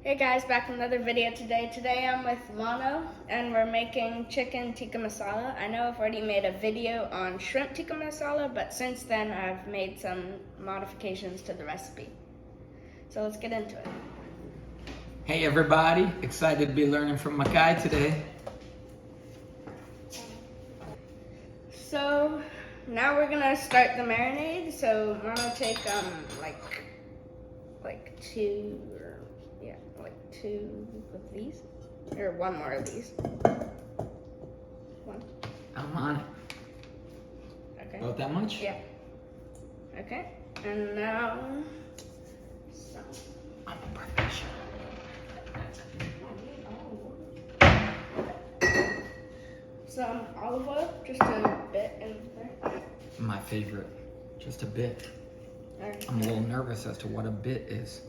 Hey guys, back with another video today. Today I'm with Mono and we're making chicken tikka masala. I know I've already made a video on shrimp tikka masala, but since then I've made some modifications to the recipe. So let's get into it. Hey everybody, excited to be learning from Makai today. So now we're gonna start the marinade. So Mono take two of these, or one more of these. One. I'm on it. Okay. About that much? Yeah. Okay. And now some. I'm a professional. Some olive oil, just a bit in there. My favorite. Just a bit. Alright. I'm a little nervous as to what a bit is.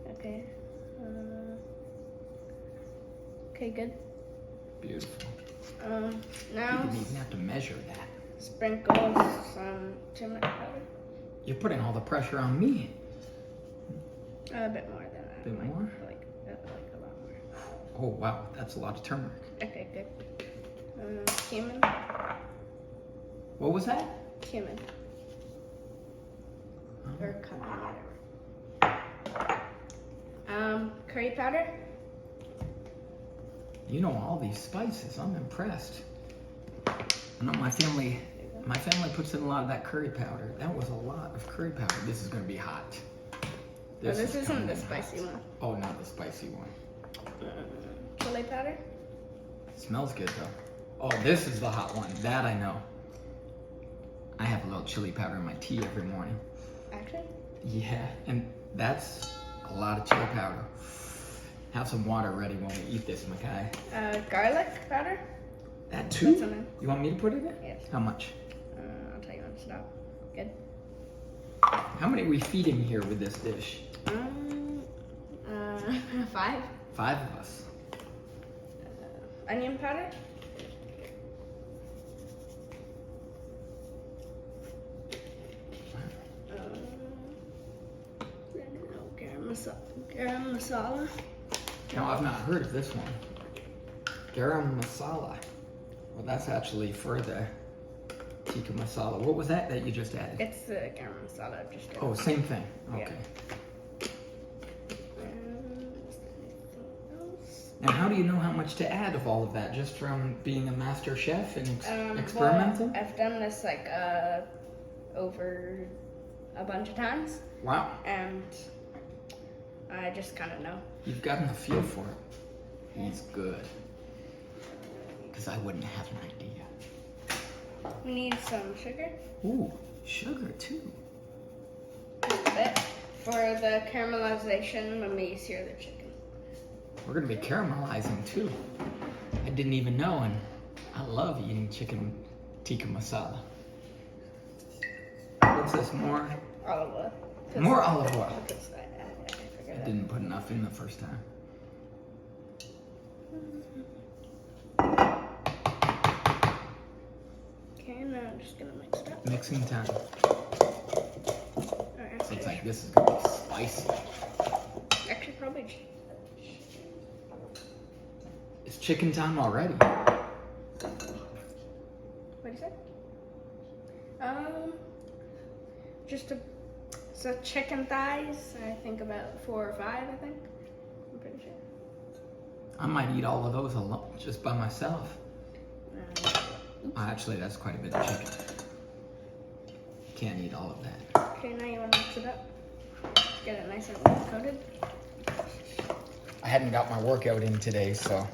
Okay. Okay, good. Beautiful. Now You didn't even have to measure that. sprinkle some turmeric powder. You're putting all the pressure on me. A bit more than that. A bit more? Like a lot more. Oh wow, that's a lot of turmeric. Okay, good. Cumin. What was that? Cumin. Oh. Or cumin, whatever. Curry powder. You know all these spices. I'm impressed. I know my family puts in a lot of that curry powder. That was a lot of curry powder. This is gonna be hot. This isn't coming the in spicy hot. one. Oh, not the spicy one. Chili powder. Smells good though. Oh, this is the hot one. That I know. I have a little chili powder in my tea every morning. Actually? Yeah, and that's a lot of chili powder. Have some water ready when we eat this, Makai. Garlic powder. That too? That's in You want me to put it in? Yes. How much? I'll tell you when to stop. Good. How many are we feeding here with this dish? 5. 5 of us. Onion powder. Garam masala. Now, I've not heard of this one. Garam masala. Well, that's actually for the tikka masala. What was that you just added? It's the garam masala. Just Oh, same thing. Yeah. Okay. Now, how do you know how much to add of all of that? Just from being a master chef and experimenting? Well, I've done this over a bunch of times. Wow. And I just kind of know. You've gotten a feel for it. He's good. Because I wouldn't have an idea. We need some sugar. Ooh, sugar too. Just a bit for the caramelization when we sear the chicken. We're gonna be caramelizing too. I didn't even know, and I love eating chicken tikka masala. What's this, more? Olive oil. More olive oil. I I didn't put enough in the first time. Okay, now I'm just gonna mix it up. Mixing time. Alright, Looks like this is gonna be spicy. actually, probably. It's chicken time already. What do you say? So chicken thighs. I think about 4 or 5. I think. I'm pretty sure. I might eat all of those alone, just by myself. Actually, that's quite a bit of chicken. Can't eat all of that. Okay, now you want to mix it up. Get it nice and coated. I hadn't got my workout in today, so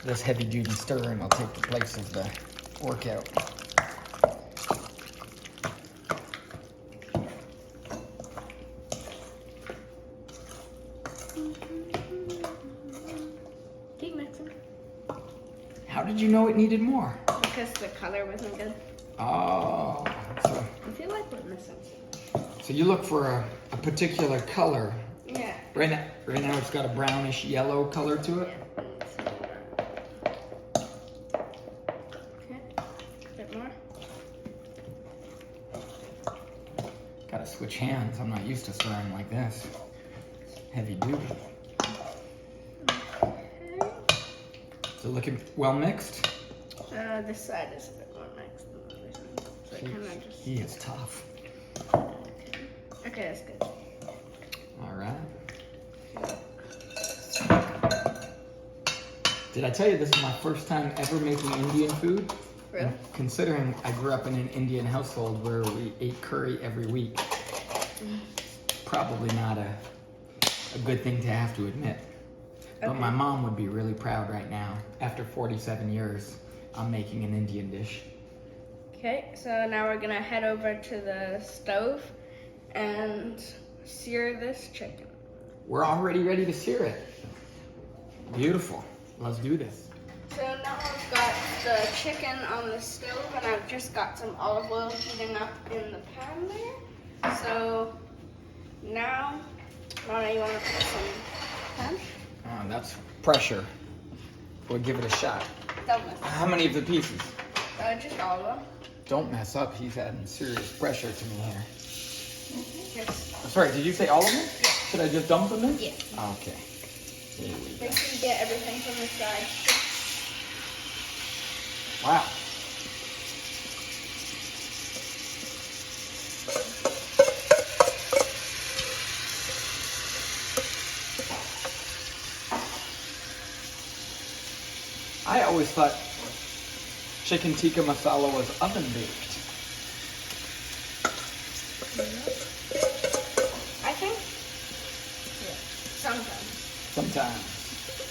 this heavy-duty stirring will take the place of the workout. Keep mixing. How did you know it needed more? Because the color wasn't good. Oh, so, I feel like we're missing something. so you look for a particular color. Yeah. Right now it's got a brownish yellow color to it. Okay. A bit more. Gotta switch hands. I'm not used to stirring like this. heavy duty. Okay. So looking well mixed? This side is a bit more mixed than the other side. So it kind of just... He is tough. Okay, that's good. All right. Did I tell you this is my first time ever making Indian food? Really? And considering I grew up in an Indian household where we ate curry every week, probably not a good thing to have to admit. But Okay. my mom would be really proud right now. After 47 years, I'm making an Indian dish. Okay, so now we're gonna head over to the stove and sear this chicken. We're already ready to sear it. Beautiful. Let's do this. So now I've got the chicken on the stove and I've just got some olive oil heating up in the pan there. So now, Mama, you wanna put some pan? Oh, that's pressure. We'll give it a shot. Don't mess up. How many of the pieces? Just all of them. Don't mess up. He's adding serious pressure to me here. Just, Sorry, did you say all of them? Yeah. Should I just dump them in? yeah. Okay. Here we go. Make sure you get everything from the side. Wow. I always thought chicken tikka masala was oven baked. I think, yeah, sometimes. Sometimes.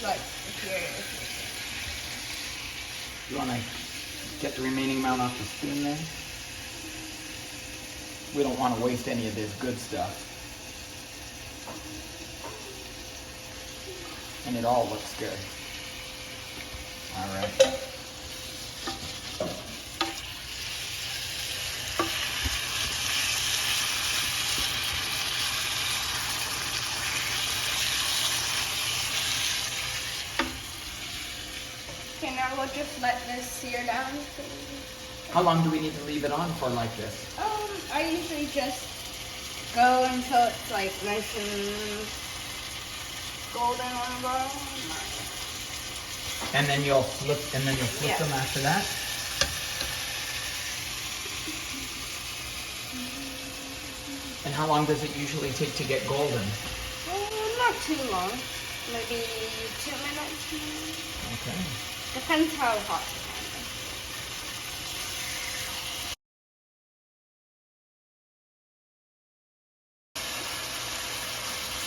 Like, if You want to get the remaining amount off the spoon there? We don't want to waste any of this good stuff. And it all looks good. All right. Okay, now we'll just let this sear down. How long do we need to leave it on for like this? I usually just go until it's like nice and golden on the bottom. And then you'll flip Yeah. them after that? And how long does it usually take to get golden? Not too long. Maybe 2 minutes. Okay. Depends how hot the pan is.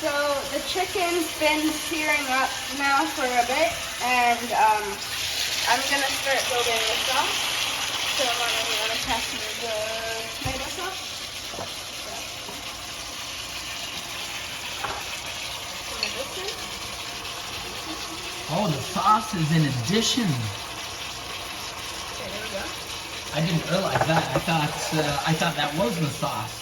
So the chicken's been searing up now for a bit, and I'm gonna start building the sauce. So I'm gonna pass me the tomato sauce. Oh, the sauce is in addition. Okay, there we go. I didn't realize that. I thought that was the sauce.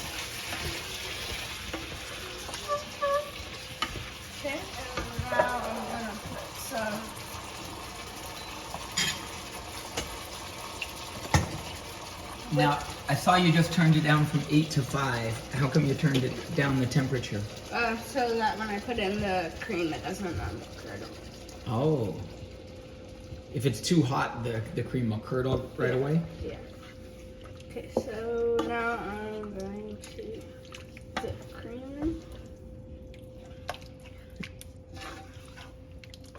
Okay, and now I'm gonna put some. Now, I saw you just turned it down from 8 to 5. How come you turned it down the temperature? So that when I put in the cream, it doesn't curdle. Oh. If it's too hot, the cream will curdle right away? Yeah. Okay, so now I'm going to put cream in.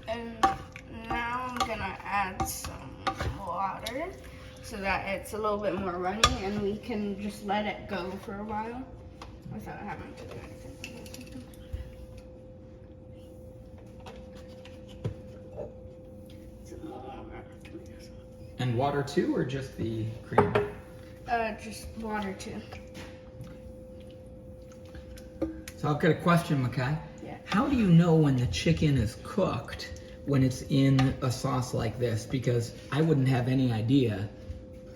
And now I'm gonna add some water so that it's a little bit more runny and we can just let it go for a while without having to do anything. Some more. And water too, or just the cream? Just water too. So I've got a question, Makai. Yeah. How do you know when the chicken is cooked when it's in a sauce like this? Because I wouldn't have any idea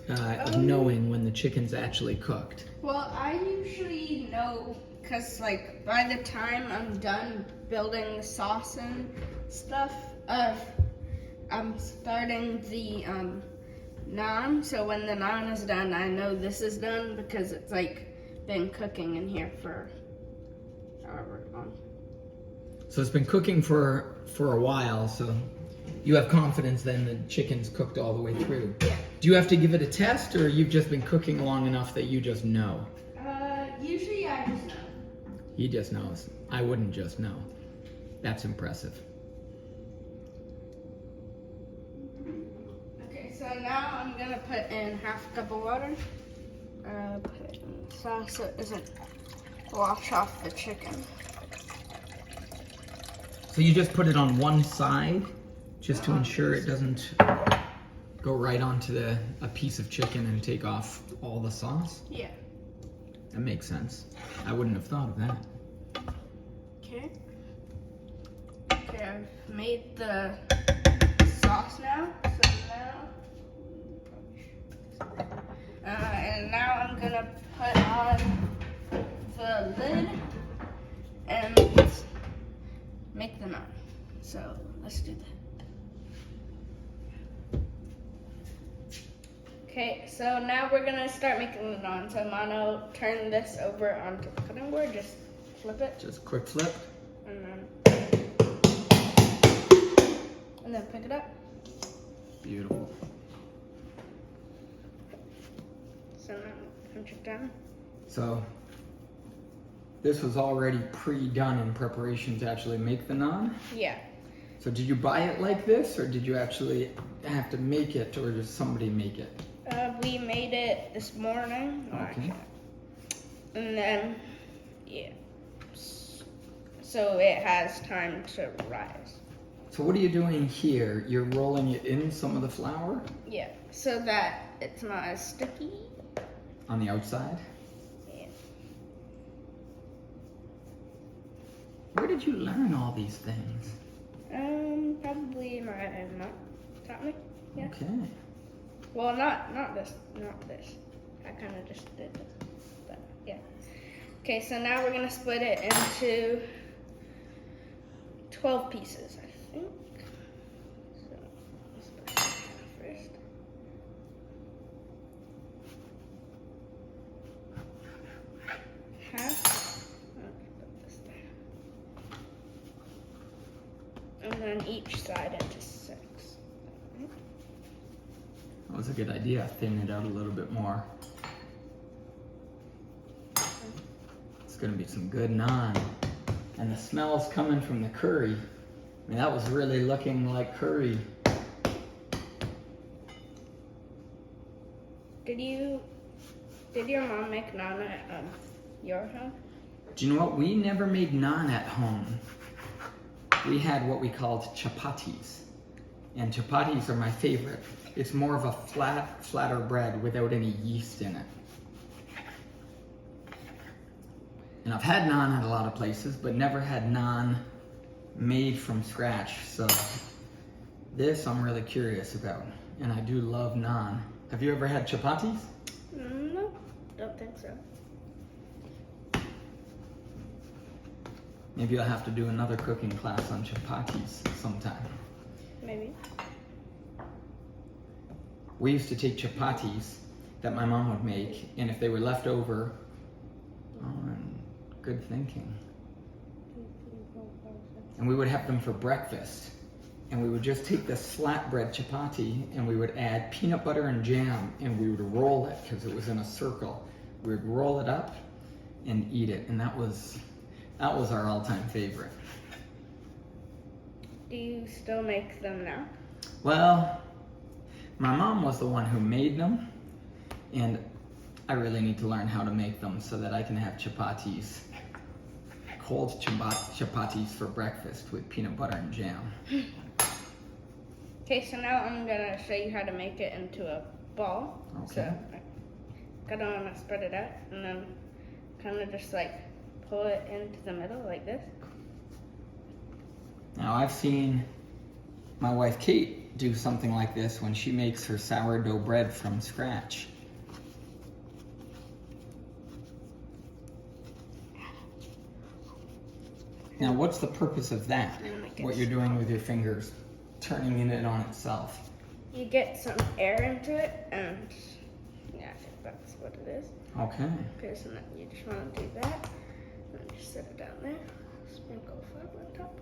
of knowing when the chicken's actually cooked. Well, I usually know because, like, by the time I'm done building the sauce and stuff, I'm starting the naan. So when the naan is done, I know this is done because it's like been cooking in here for however long. So it's been cooking for a while, so you have confidence then the chicken's cooked all the way through. Yeah. Do you have to give it a test, or you've just been cooking long enough that you just know? Usually I just know. He just knows. I wouldn't just know. That's impressive. Okay, so now I'm gonna put in half a cup of water. Put it in the sauce so it doesn't wash off the chicken. So you just put it on one side, just to ensure it doesn't go right onto a piece of chicken and take off all the sauce? Yeah. That makes sense. I wouldn't have thought of that. Okay. Okay, I've made the sauce now. So now, and now I'm gonna put on the lid and make the naan. So let's do that. Okay, so now we're gonna start making the naan. So Mano, turn this over onto the cutting board. Just flip it, Just quick flip. and then pick it up. Beautiful. So now punch it down. So this was already pre-done in preparation to actually make the naan. Yeah. So did you buy it like this, or did you actually have to make it, or did somebody make it? We made it this morning. Okay. And then, yeah. So it has time to rise. So what are you doing here? You're rolling it in some of the flour Yeah. So that it's not as sticky. on the outside? Yeah. Where did you learn all these things? Probably my mom taught me. Yeah. Okay. Well, not this. I kind of just did this. But yeah. Okay, so now we're gonna split it into 12 pieces, I think. So let's put it first. Half. Let's put this there. And then each side into 6. That was a good idea. Thin it out a little bit more. It's gonna be some good naan. And the smell's coming from the curry. I mean, that was really looking like curry. Did your mom make naan at your home? Do you know what? We never made naan at home. We had what we called chapatis. And chapatis are my favorite. It's more of a flatter bread without any yeast in it. And I've had naan at a lot of places, but never had naan made from scratch. So this I'm really curious about. And I do love naan. Have you ever had chapatis? No, don't think so. Maybe I'll have to do another cooking class on chapatis sometime. Maybe. We used to take chapatis that my mom would make, and if they were left over, good thinking. And we would have them for breakfast. And we would just take this flatbread chapati and we would add peanut butter and jam and we would roll it because it was in a circle. We would roll it up and eat it, and that was our all-time favorite. Do you still make them now? Well, my mom was the one who made them, and I really need to learn how to make them so that I can have chapatis, cold chapatis for breakfast with peanut butter and jam. Okay, so now I'm gonna show you how to make it into a ball. Okay. So I kind of want to spread it out and then kind of just like pull it into the middle like this. Now I've seen my wife Kate do something like this when she makes her sourdough bread from scratch. Now what's the purpose of that? What you're doing with your fingers, turning it on itself? You get some air into it, and yeah, I think that's what it is. Okay. Okay, so now you just want to do that, and just set it down there. Sprinkle on top.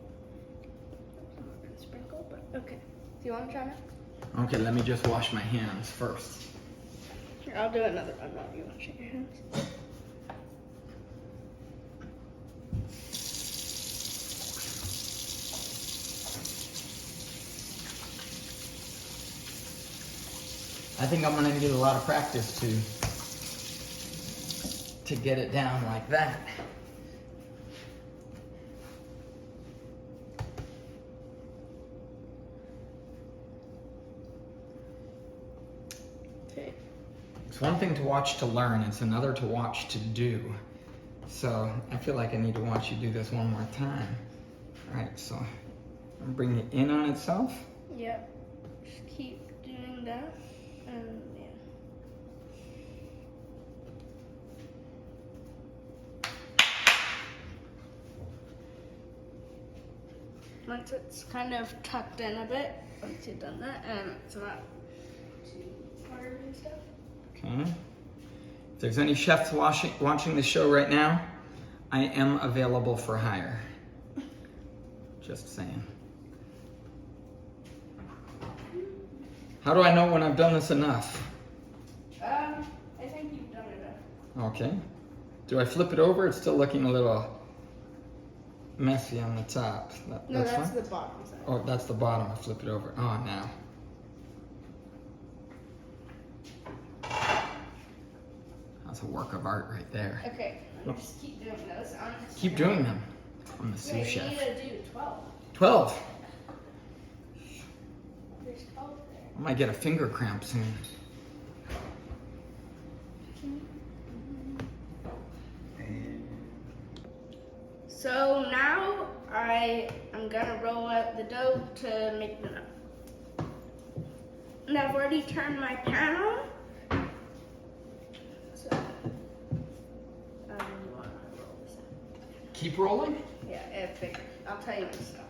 I'm not gonna sprinkle, but okay. Do you want to try it? Okay, let me just wash my hands first. Here, I'll do another one while you washing your hands. I think I'm gonna need a lot of practice to get it down like that. Okay. It's one thing to watch to learn, it's another to watch to do. So I feel like I need to watch you do this one more time. All right, so I'm bringing it in on itself. Yep. Just keep doing that. And yeah. Once it's kind of tucked in a bit, once you've done that, and it's not too hard and stuff. Okay. If there's any chefs watching the show right now, I am available for hire. Just saying. How do I know when I've done this enough? I think you've done enough. Okay. Do I flip it over? It's still looking a little messy on the top. No, that's fine? the bottom side. Oh, that's the bottom. I flip it over. Oh, now. That's a work of art right there. Okay, just keep doing those. Keep doing them. I'm the Wait, sous chef. you need to do 12. 12. There's 12 there. I might get a finger cramp soon. So now I'm gonna roll out the dough to make the nut. And I've already turned my pan on. So, you wanna roll this out? Keep rolling? Yeah, it's bigger. I'll tell you this stuff.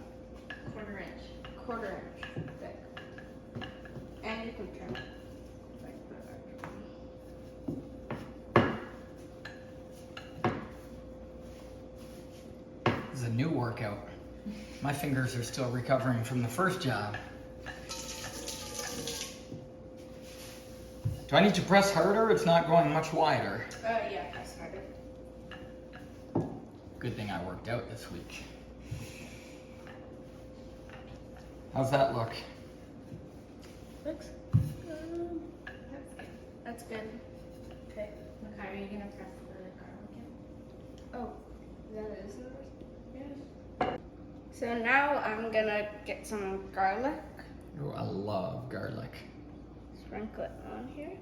Quarter inch thick. And you can turn it like that. This is a new workout. My fingers are still recovering from the first job. Do I need to press harder? It's not going much wider. Yeah, I started. Good thing I worked out this week. How's that look? Looks that's good. Okay. Okay, are you gonna press the garlic in? Oh, that is yours? Yes. So now I'm gonna get some garlic, Oh, I love garlic. sprinkle it on here,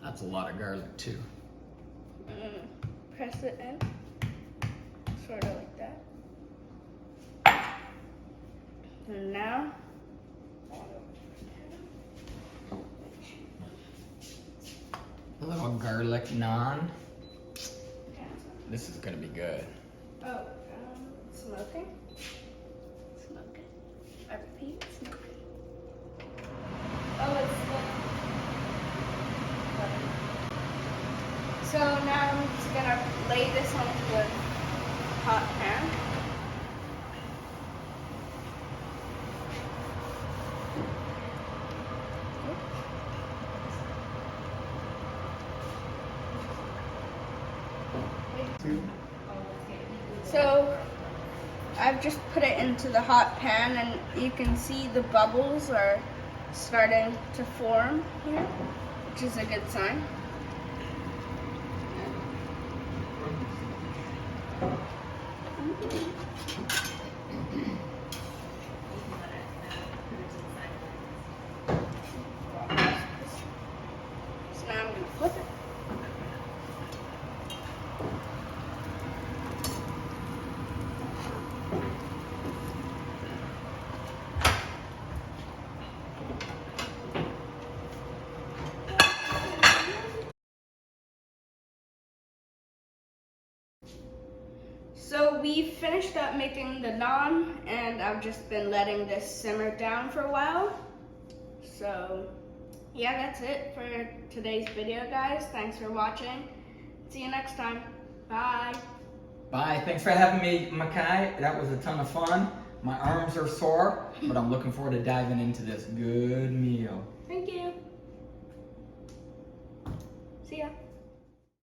That's a lot of garlic too. press it in, sort of like that. And now, A little garlic naan. This is gonna be good. oh, smoking. Smoking. I repeat, smoking. Oh, it's smoking. So now I'm just gonna lay this onto the hot pan. So I've just put it into the hot pan and you can see the bubbles are starting to form here, which is a good sign. So now I'm going to flip it. So we finished up making the naan and I've just been letting this simmer down for a while. So yeah, that's it for today's video, guys. Thanks for watching. See you next time. Bye. Bye. Thanks for having me, Makai. That was a ton of fun. My arms are sore, but I'm looking forward to diving into this good meal. Thank you. See ya.